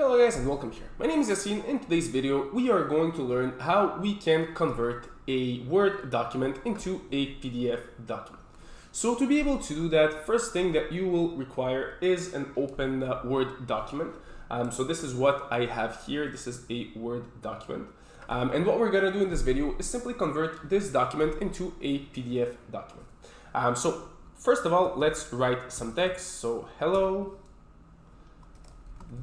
Hello guys and welcome here. My name is Yassine. In today's video we are going to learn how we can convert a Word document into a PDF document. So to be able to do that, first thing that you will require is an open Word document. So this is what I have here. This is a Word document. And what we're going to do in this video is simply convert this document into a PDF document. So first of all, let's write some text. So hello.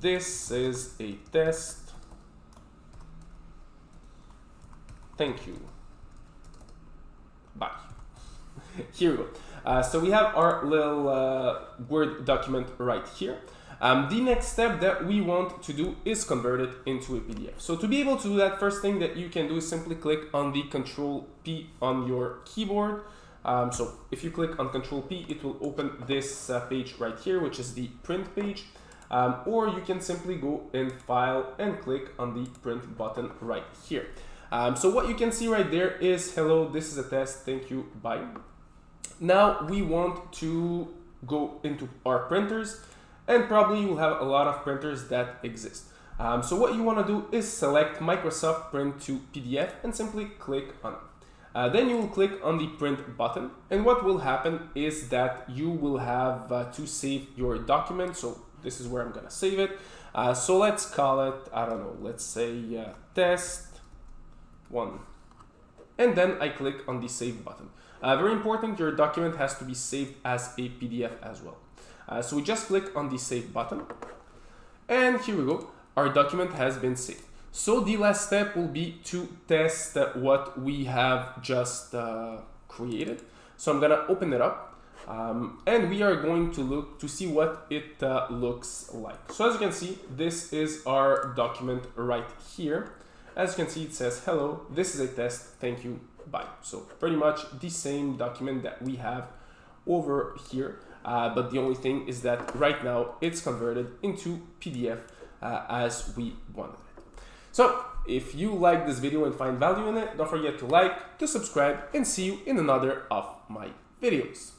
This is a test. Thank you. Bye. Here we go. So we have our little Word document right here. The next step that we want to do is convert it into a PDF. So to be able to do that, first thing that you can do is simply click on the Control P on your keyboard. So if you click on Control P, it will open this page right here, which is the print page. Or you can simply go in File and click on the print button right here. So what you can see right there is hello, this is a test, thank you, bye. Now we want to go into our printers, and probably you will have a lot of printers that exist. So what you want to do is select Microsoft Print to PDF and simply click on it. Then you will click on the print button, and what will happen is that you will have to save your document. So this is where I'm gonna save it. So let's call it, I don't know, let's say test 1. And then I click on the save button. Very important, your document has to be saved as a PDF as well. So we just click on the save button. And here we go, our document has been saved. So the last step will be to test what we have just created. So I'm gonna open it up. And we are going to look to see what it looks like. So as you can see, this is our document right here. As you can see, it says, hello, this is a test, thank you, bye. So pretty much the same document that we have over here. But the only thing is that right now it's converted into PDF as we wanted it. So if you like this video and find value in it, don't forget to like, to subscribe, and see you in another of my videos.